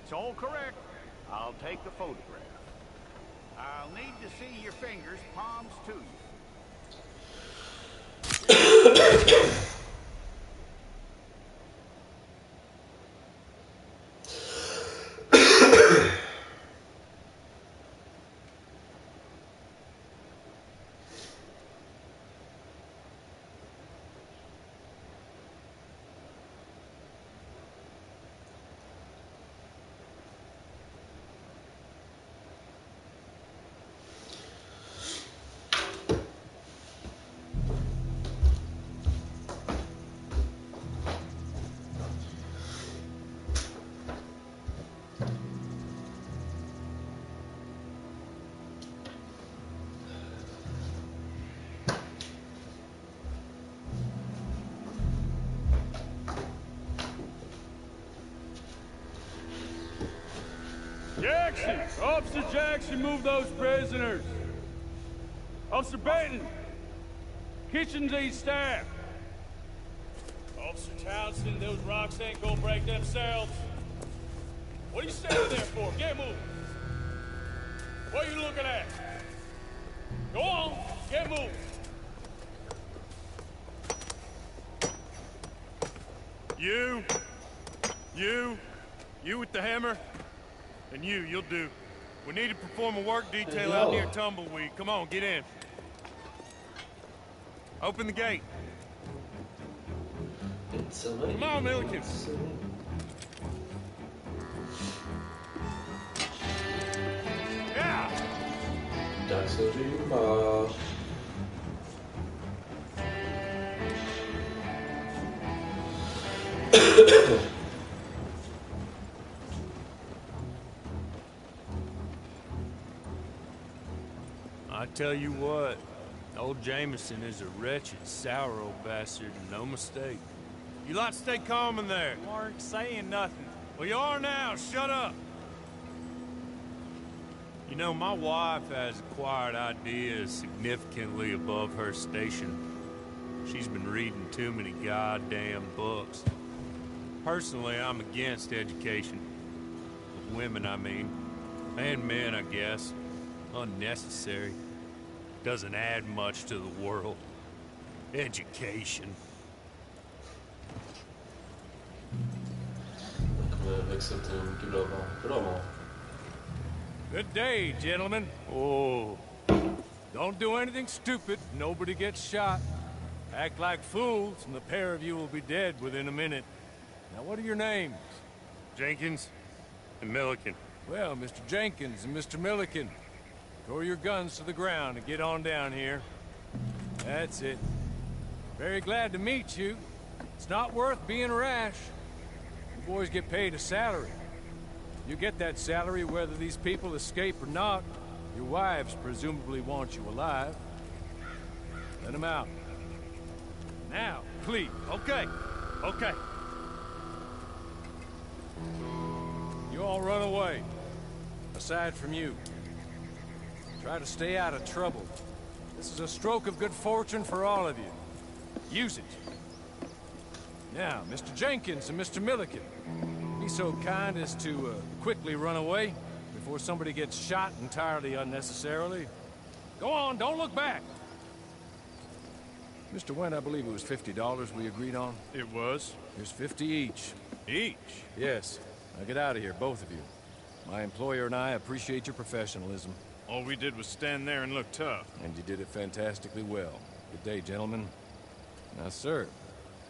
That's all correct. I'll take the photograph. I'll need to see your fingers, palms to you. Jackson! Officer Jackson, move those prisoners! Officer Benton! Kitchens eat staff! Officer Townsend, those rocks ain't gonna break themselves. What are you standing there for? Get moving! What are you looking at? Go on, get moving! You with the hammer? And you'll do. We need to perform a work detail out near Tumbleweed. Come on, get in. Open the gate. Come on, Milliken. Yeah! Tak se říká. I tell you what, old Jameson is a wretched, sour old bastard, and no mistake. You lot stay calm in there. You aren't saying nothing. Well, you are now. Shut up. You know, my wife has acquired ideas significantly above her station. She's been reading too many goddamn books. Personally, I'm against education. Of women, I mean. And men, I guess. Unnecessary. Doesn't add much to the world. Education. Good day, gentlemen. Oh, don't do anything stupid. Nobody gets shot. Act like fools, and the pair of you will be dead within a minute. Now, what are your names? Jenkins and Milliken. Well, Mr. Jenkins and Mr. Milliken, throw your guns to the ground and get on down here. That's it. Very glad to meet you. It's not worth being rash. You boys get paid a salary. You get that salary whether these people escape or not. Your wives presumably want you alive. Let them out. Now, please. Okay. You all run away. Aside from you. Try to stay out of trouble. This is a stroke of good fortune for all of you. Use it. Now, Mr. Jenkins and Mr. Milliken, be so kind as to quickly run away before somebody gets shot entirely unnecessarily. Go on, don't look back. Mr. Went, I believe it was $50 we agreed on. It was. Here's 50 each. Each? Yes. Now get out of here, both of you. My employer and I appreciate your professionalism. All we did was stand there and look tough. And you did it fantastically well. Good day, gentlemen. Now, sir,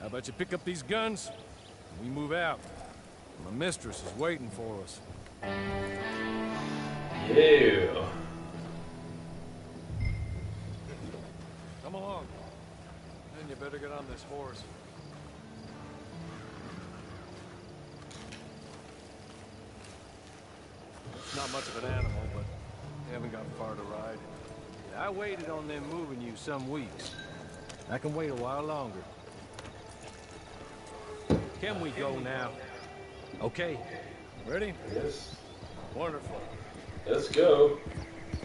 how about you pick up these guns and we move out? My mistress is waiting for us. Yeah. Come along. Then you better get on this horse. It's not much of an animal, but you haven't got far to ride. I waited on them moving you some weeks. I can wait a while longer. Can we go now? Okay. Ready? Yes. Wonderful. Let's go.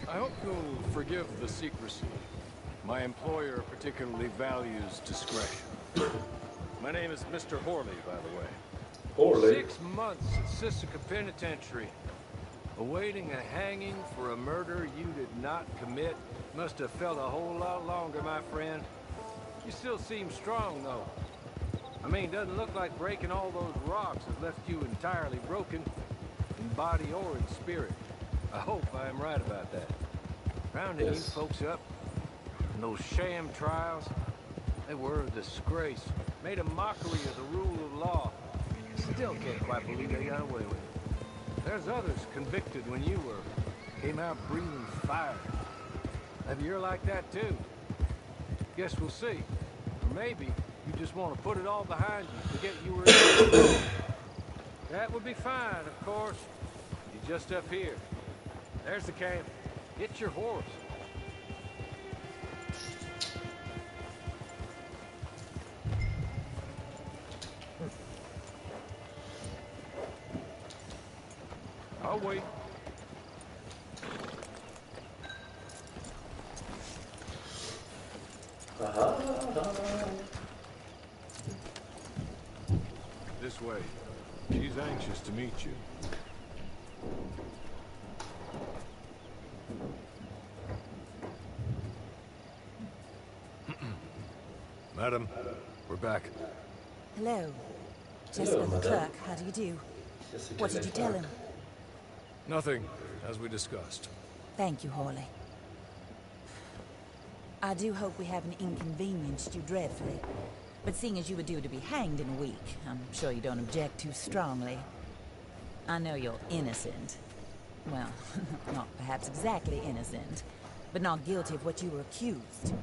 I hope you'll forgive the secrecy. My employer particularly values discretion. My name is Mr. Horley, by the way. Poorly. 6 months at Sisika Penitentiary, awaiting a hanging for a murder you did not commit. Must have felt a whole lot longer, my friend. You still seem strong, though. I mean, doesn't look like breaking all those rocks has left you entirely broken, in body or in spirit. I hope I am right about that. Rounding you folks up, and those sham trials, they were a disgrace. Made a mockery of the rule of law. Still can't quite believe they got away with it. There's others convicted when you were. Came out breathing fire. Maybe you're like that too. Guess we'll see. Or maybe you just want to put it all behind you, forget you were in. That would be fine, of course. You're just up here. There's the camp. Get your horse. I'll wait. This way. She's anxious to meet you. Madam, we're back. Hello. Jessica the madame. clerk, how do you do? Jessica What did you tell him? Nothing, as we discussed. Thank you, Hawley. I do hope we haven't inconvenienced you dreadfully. But seeing as you were due to be hanged in a week, I'm sure you don't object too strongly. I know you're innocent. Well, not perhaps exactly innocent, but not guilty of what you were accused.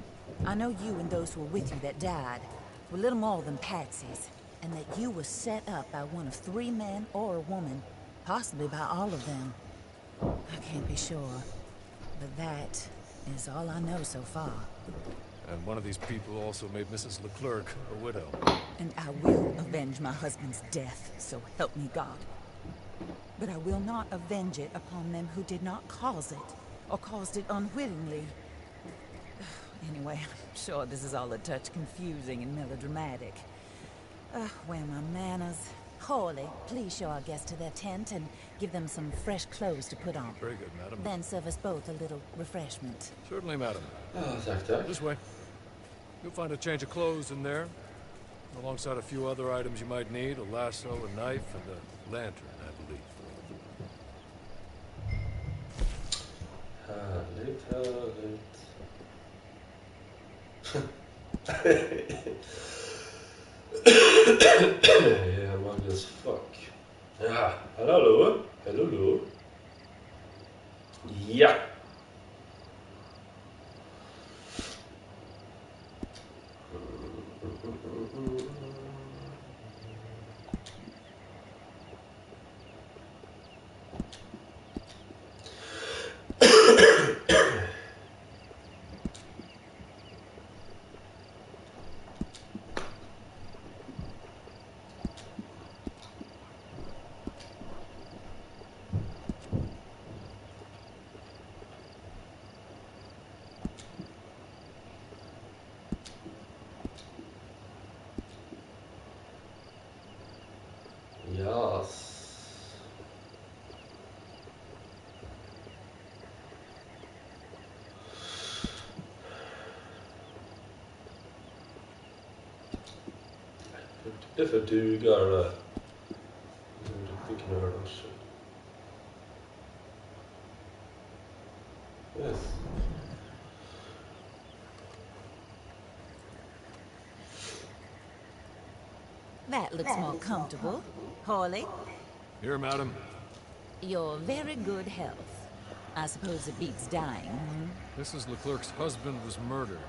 I know you and those who were with you that died were little more than patsies, and that you were set up by one of 3 men or a woman, possibly by all of them. I can't be sure, but that is all I know so far. And one of these people also made Mrs. Leclerc a widow. And I will avenge my husband's death, so help me God. But I will not avenge it upon them who did not cause it, or caused it unwittingly. Anyway, I'm sure this is all a touch confusing and melodramatic. Where are my manners? Hawley, please show our guests to their tent and give them some fresh clothes to put on. Very good, madam. Then serve us both a little refreshment. Certainly, madam. Tack, tack. This way. You'll find a change of clothes in there, alongside a few other items you might need, a lasso, a knife, and a lantern, I believe. Yeah, mug as fuck. Ja, hallo. Hallo. Ja. Yes. Det får duga det där. Det är riktigt knöligt. Yes. That looks more comfortable. Hawley, Here, madam. you're very good health. I suppose it beats dying. Mrs. Leclerc's husband was murdered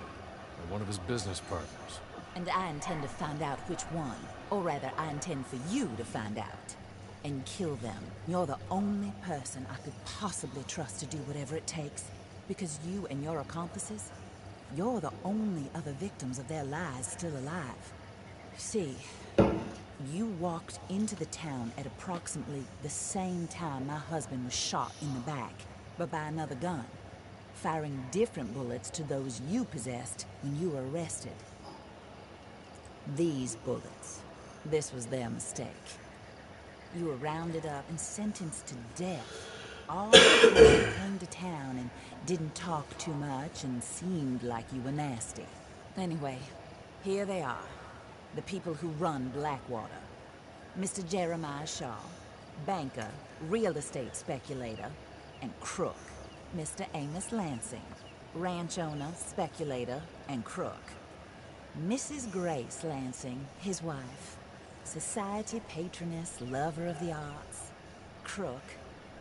by one of his business partners. And I intend to find out which one. Or rather, I intend for you to find out. And kill them. You're the only person I could possibly trust to do whatever it takes. Because you and your accomplices, you're the only other victims of their lies still alive. You see, you walked into the town at approximately the same time my husband was shot in the back, but by another gun, firing different bullets to those you possessed when you were arrested. These bullets, this was their mistake. You were rounded up and sentenced to death. All because you came to town and didn't talk too much and seemed like you were nasty. Anyway, here they are. The people who run Blackwater. Mr. Jeremiah Shaw, banker, real estate speculator, and crook. Mr. Amos Lansing, ranch owner, speculator, and crook. Mrs. Grace Lansing, his wife, society patroness, lover of the arts, crook,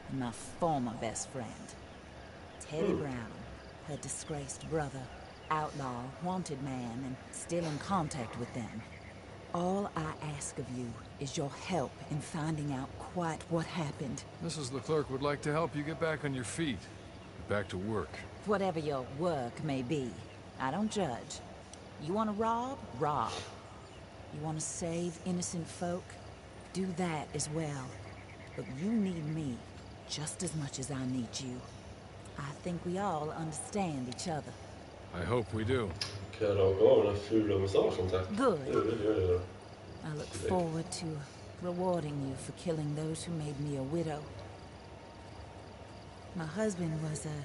and my former best friend. Teddy Brown, her disgraced brother, outlaw, wanted man, and still in contact with them. All I ask of you is your help in finding out quite what happened. Mrs. Leclerc would like to help you get back on your feet. Get back to work. Whatever your work may be, I don't judge. You want to rob? Rob. You want to save innocent folk? Do that as well. But you need me just as much as I need you. I think we all understand each other. I hope we do. Kan jag raka av den här fula mustaschen, tack? Good. Jo, det gör jag. I look forward to rewarding you for killing those who made me a widow. My husband was a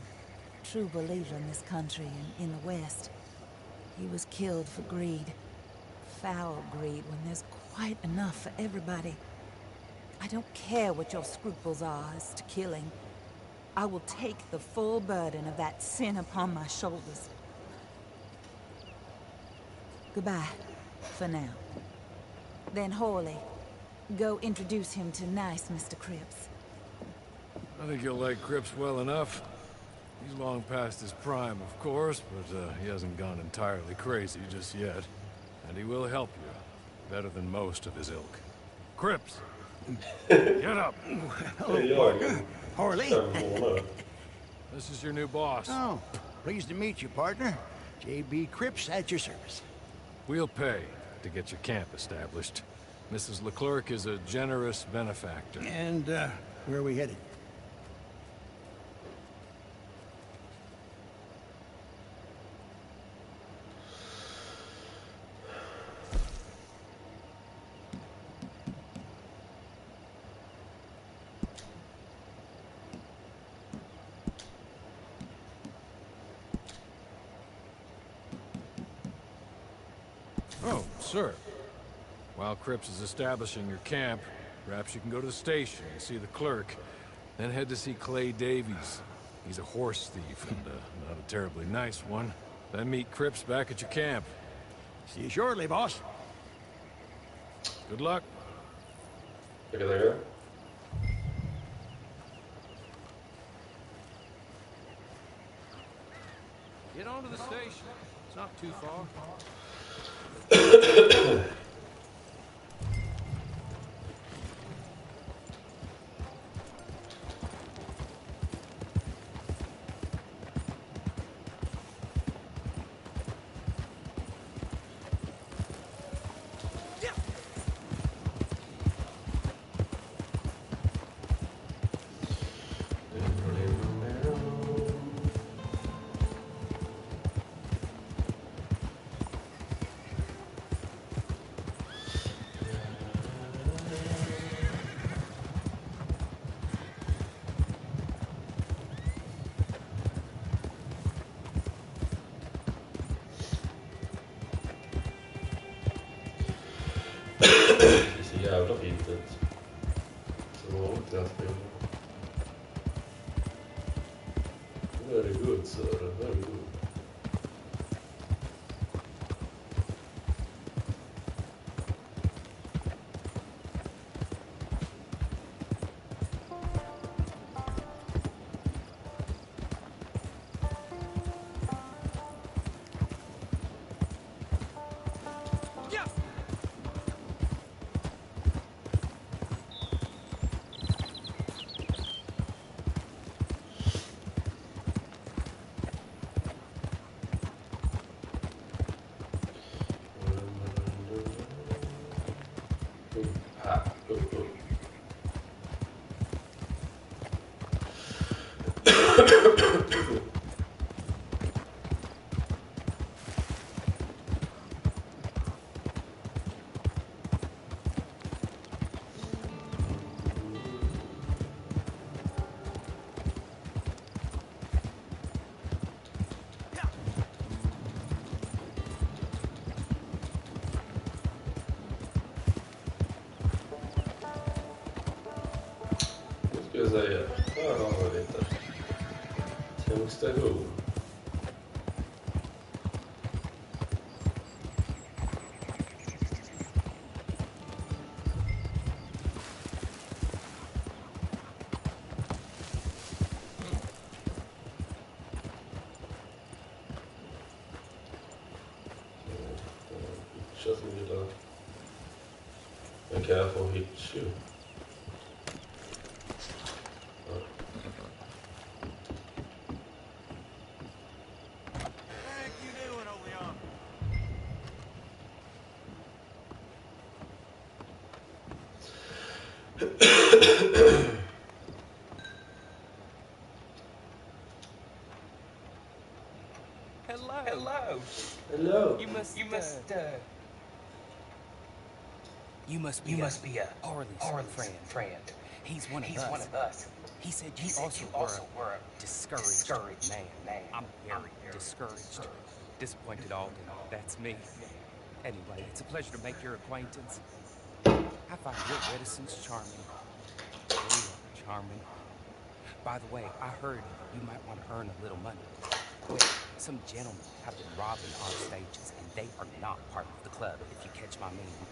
true believer in this country and in the West. He was killed for greed. Foul greed when there's quite enough for everybody. I don't care what your scruples are as to killing. I will take the full burden of that sin upon my shoulders. Goodbye, for now. Then Horley, go introduce him to nice Mr. Cripps. I think you'll like Cripps well enough. He's long past his prime, of course, but he hasn't gone entirely crazy just yet. And he will help you, better than most of his ilk. Cripps! Get up! Horley. This is your new boss. Oh, pleased to meet you, partner. J.B. Cripps at your service. We'll pay to get your camp established. Mrs. Leclerc is a generous benefactor. And, where are we headed? Oh, sir. While Cripps is establishing your camp, perhaps you can go to the station and see the clerk, then head to see Clay Davies. He's a horse thief, and not a terribly nice one. Then meet Cripps back at your camp. See you shortly, boss. Good luck. Vilka dagar? Get on to the station. It's not too far. Det är så jävla fint ut. Så långt jag spelar. Very good, sir. Very good. ska säga. Här har vi lite. Tågstation. Känns som det där. Men kan jag få hitch ju? Hello. You must be a Harley's friend. He's one of us. He said you also were a discouraged man. I'm very discouraged. Disappointed, Alden. That's me. Anyway, it's a pleasure to make your acquaintance. I find your reticence charming. Real charming. By the way, I heard you might want to earn a little money. Well, some gentlemen have been robbing our stages, and they are not part of the club, if you catch my meaning.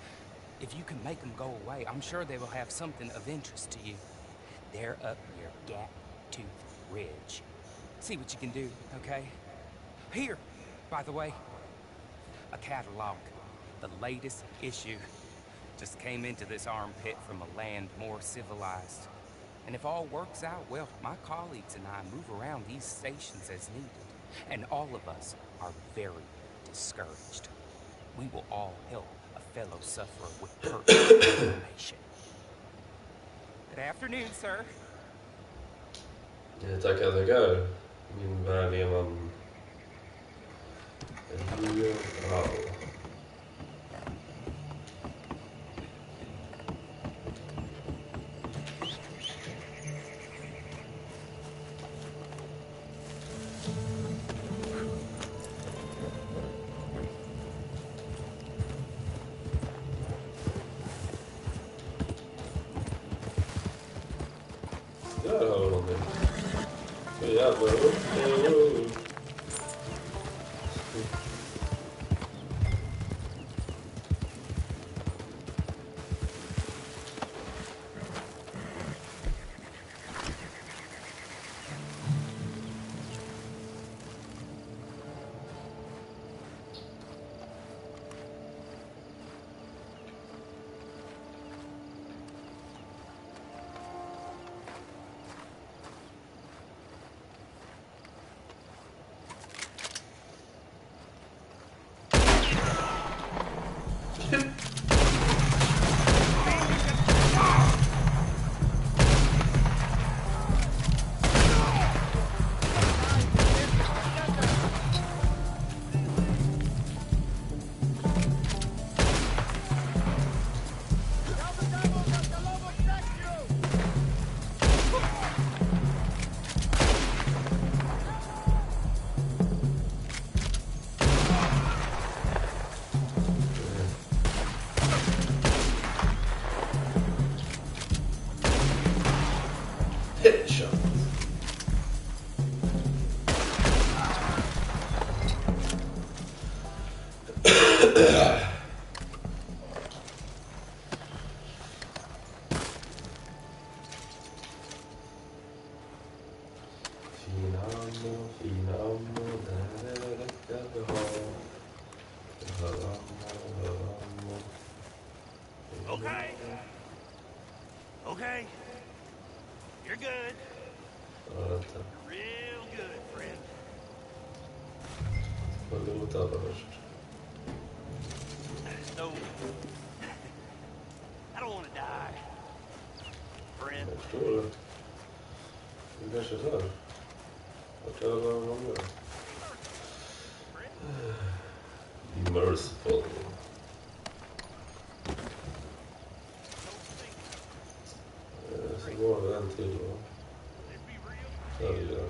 If you can make them go away, I'm sure they will have something of interest to you. They're up near Gap-Tooth Ridge. See what you can do, okay? Here, by the way, a catalog. The latest issue. Just came into this armpit from a land more civilized. And if all works out, well, my colleagues and I move around these stations as needed. And all of us are very discouraged. We will all help a fellow sufferer with personal information. Good afternoon, sir. Tackar. Min vänliga man. Wow. Där har vi någonting. Så jävla upp. Headshot. Fina ammo, där är det räcka vi har. Jag hör ammo. Okay. Okay. You're good. Vänta. Real good, friend. Vad går mot alla först? I just don't... I don't want to die. Friend. Jag förstår det. Det kanske är så här. Vart är alla andra? Be merciful. Så var det en till då. Sälja.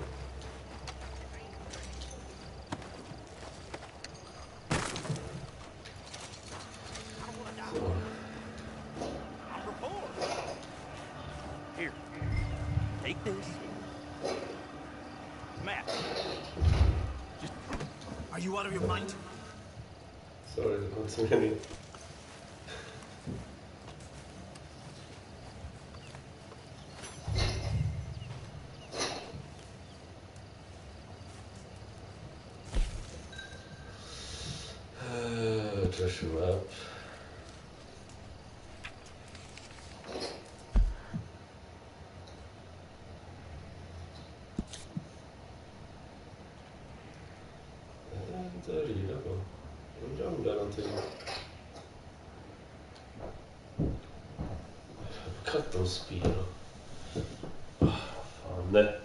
Here. Take this. Matt. Just... Are you out of your mind? Sorry, det var inte så meningen. Treasure map. Inte rida på. Jag ramlar någonting. Katten spelar. Fan, nej.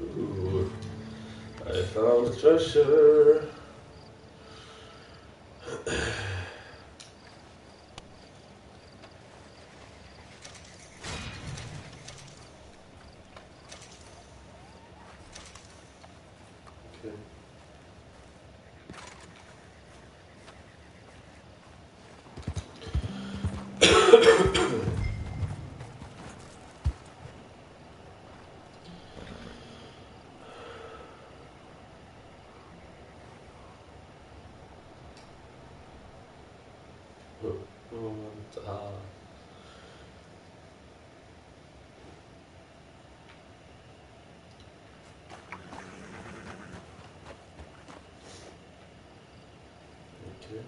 Ooh, I found a treasure. Okay. Okay.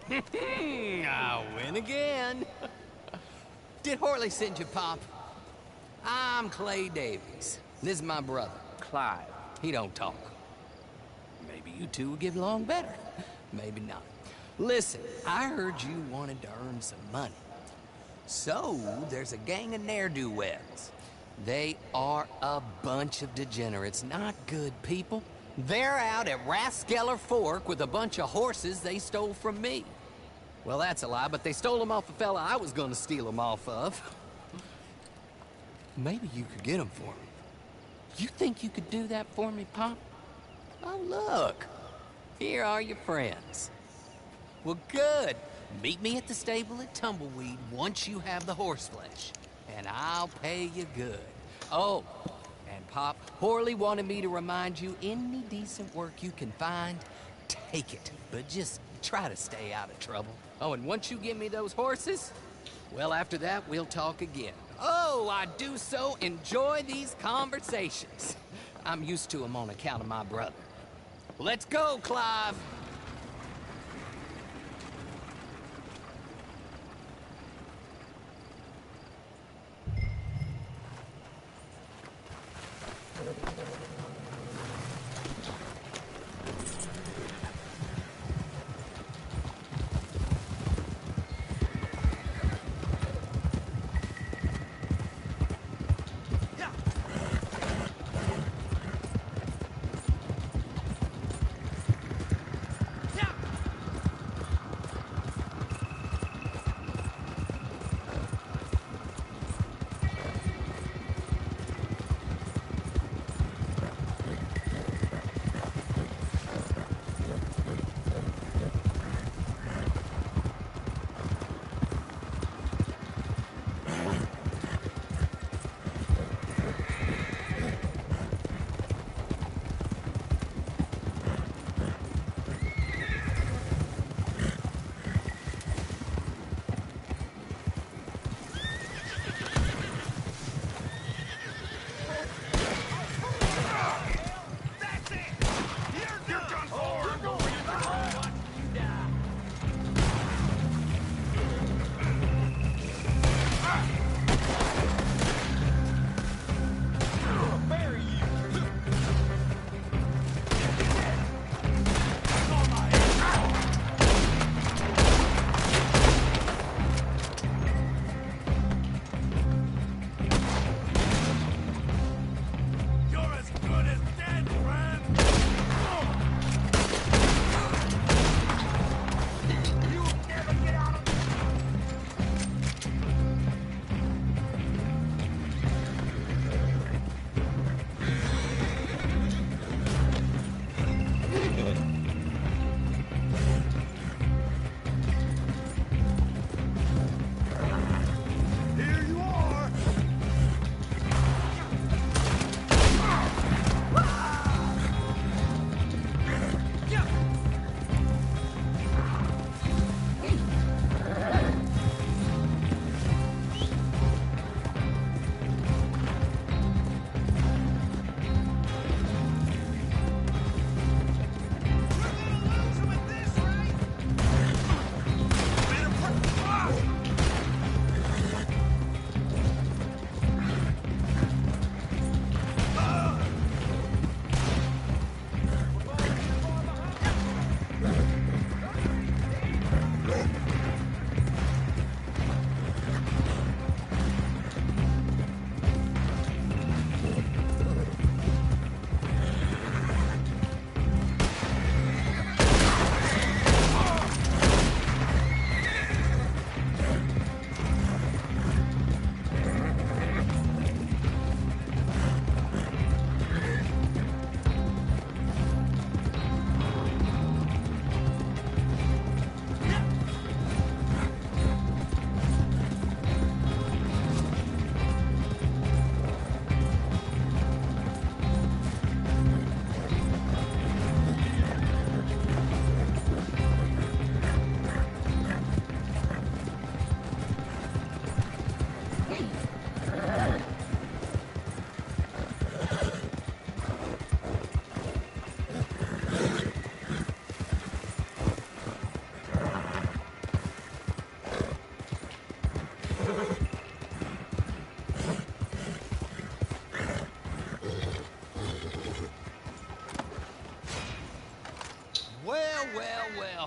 I win again. Did Horley send you, Pop? I'm Clay Davies. This is my brother, Clive. He don't talk. Maybe you two will get along better. Maybe not. Listen, I heard you wanted to earn some money. So, there's a gang of ne'er-do-wells. They are a bunch of degenerates, not good people. They're out at Raskeller Fork with a bunch of horses they stole from me. Well, that's a lie, but they stole them off a fella I was gonna steal them off of. Maybe you could get them for me. You think you could do that for me, Pop? Oh, look. Here are your friends. Well, good. Meet me at the stable at Tumbleweed once you have the horse flesh, and I'll pay you good. Oh, and Pop, Horley wanted me to remind you, any decent work you can find, take it. But just try to stay out of trouble. Oh, and once you give me those horses, well, after that, we'll talk again. Oh, I do so enjoy these conversations. I'm used to them on account of my brother. Let's go, Clive.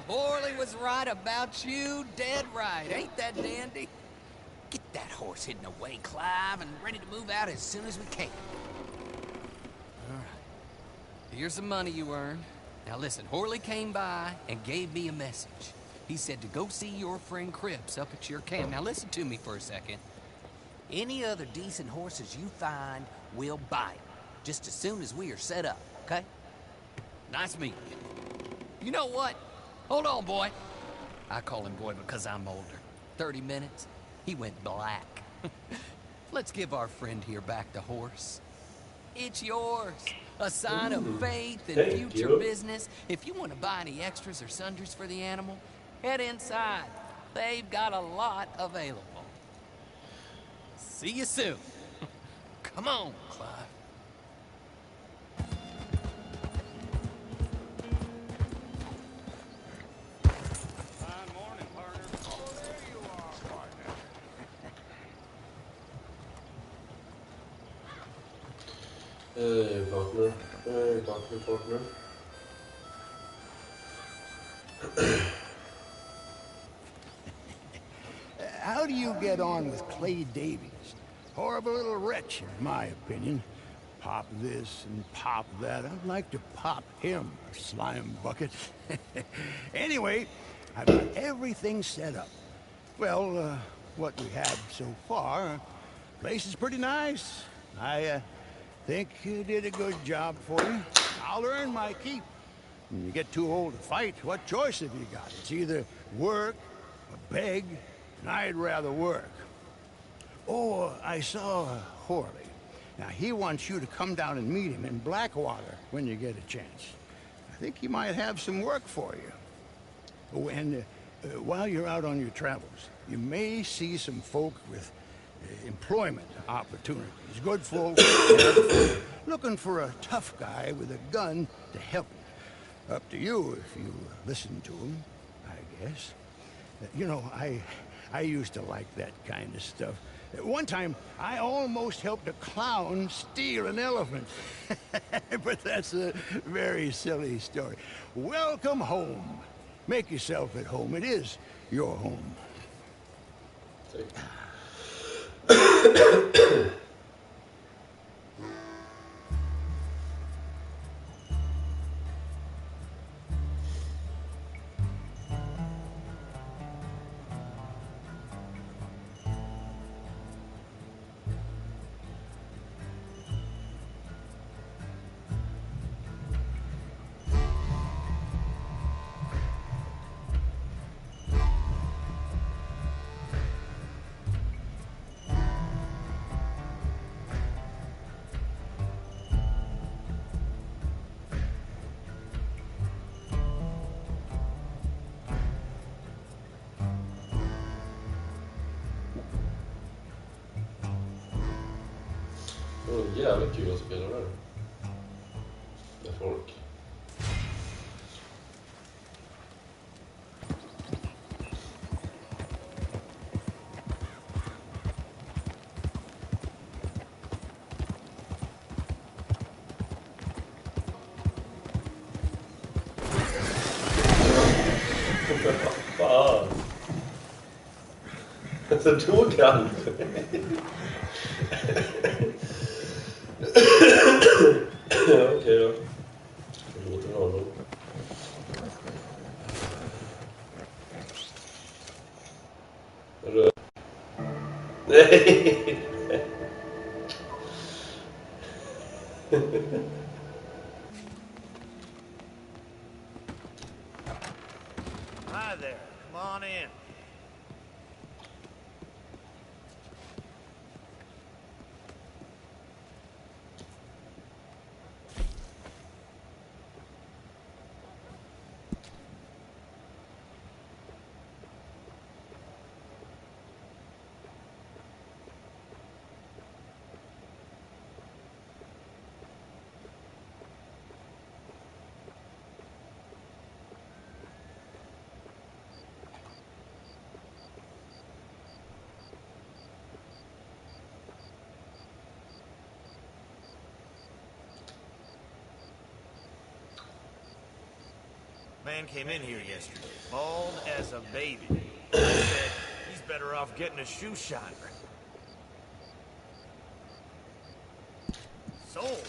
Horley was right about you, dead right. Ain't that dandy? Get that horse hidden away, Clive, and ready to move out as soon as we can. All right. Here's the money you earned. Now listen, Horley came by and gave me a message. He said to go see your friend Cripps up at your camp. Now listen to me for a second. Any other decent horses you find, we'll buy 'em. Just as soon as we are set up, okay? Nice meeting you. You know what? Hold on, boy. I call him boy because I'm older. 30 minutes, he went black. Let's give our friend here back the horse. It's yours. A sign of faith and Thank future you. business. If you want to buy any extras or sundries for the animal, head inside. They've got a lot available. See you soon. Come on, Clive. Fine morning, partner. Oh, there you are, partner. Partner. Partner. How do you get on with Clay Davies? Horrible little wretch, in my opinion. Pop this and pop that. I'd like to pop him, a slime bucket. Anyway, I've got everything set up. Well, what we have so far, place is pretty nice. I think you did a good job for you. I'll earn my keep. When you get too old to fight, what choice have you got? It's either work or beg, and I'd rather work. Oh, I saw Horley. Now, he wants you to come down and meet him in Blackwater when you get a chance. I think he might have some work for you. Oh, and while you're out on your travels, you may see some folk with employment opportunities. Good folk, bad folk, looking for a tough guy with a gun to help him. Up to you if you listen to him, I guess. You know, I used to like that kind of stuff. One time, I almost helped a clown steal an elephant. But that's a very silly story. Welcome home. Make yourself at home. It is your home. Det var jävligt kul att spela där. Med folk. Fan. Så tog han. Ja, okej då. Det låter honom. Röd. Nej. Hi there. Come on in. Man came in here yesterday, bald as a baby. I said, he's better off getting a shoe shiner. Sold.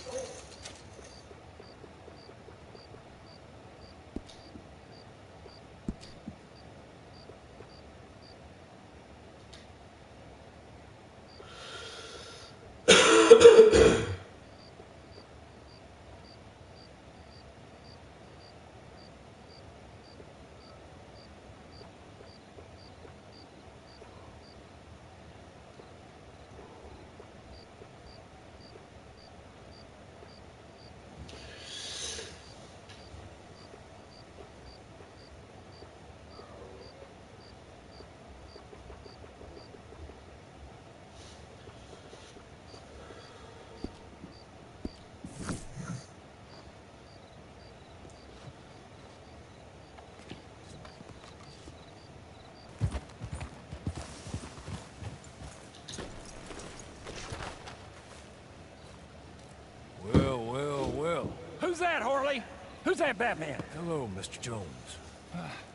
Who's that, Harley? Who's that Batman? Hello, Mr. Jones.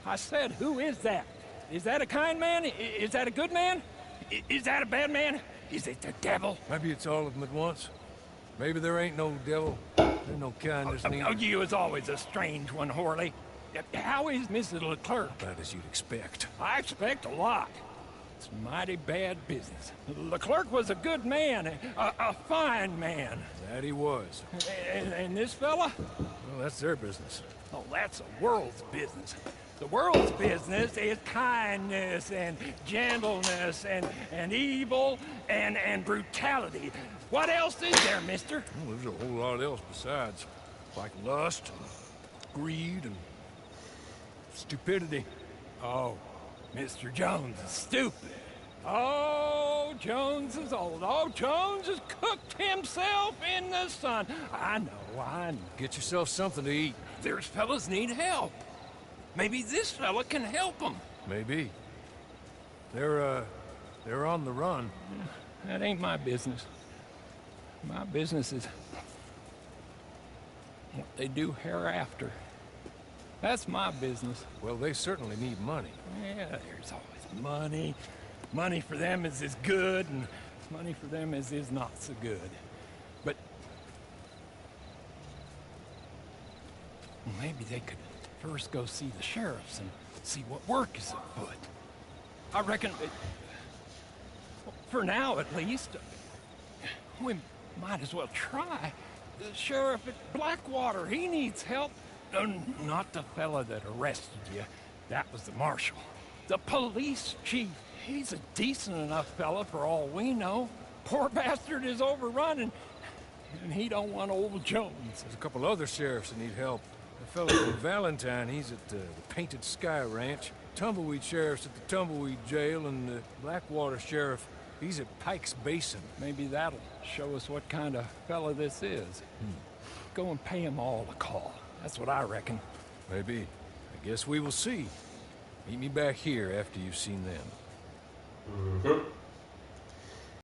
I said, who is that? Is that a kind man? Is that a good man? Is that a bad man? Is it the devil? Maybe it's all of them at once. Maybe there ain't no devil. There's no kindness neither. Oh, you was always a strange one, Harley. How is Mrs. Leclerc? About as you'd expect. I expect a lot. It's mighty bad business. Leclerc was a good man, a fine man. That he was. And this fella? Well, that's their business. Oh, that's the world's business. The world's business is kindness and gentleness and evil and brutality. What else is there, mister? Well, there's a whole lot else besides. Like lust, and greed, and stupidity. Oh, Mr. Jones is stupid. Oh, Jones is old. Oh, Jones has cooked himself in the sun. I know. Get yourself something to eat. There's fellas need help. Maybe this fella can help them. Maybe. They're on the run. That ain't my business. My business is what they do hereafter. That's my business. Well, they certainly need money. Yeah, there's always money. Money for them is good, and money for them is not so good. But maybe they could first go see the sheriffs and see what work is afoot. I reckon, for now at least, we might as well try. The sheriff at Blackwater, he needs help. Not the fella that arrested you. That was the marshal. The police chief. He's a decent enough fella for all we know. Poor bastard is overrun, and he don't want old Jones. There's a couple other sheriffs that need help. The fellow from Valentine, he's at the Painted Sky Ranch. Tumbleweed sheriff's at the Tumbleweed Jail, and the Blackwater sheriff, he's at Pike's Basin. Maybe that'll show us what kind of fella this is. Go and pay them all a call. That's what I reckon. Maybe. I guess we will see. Meet me back here after you've seen them. Mm-hmm.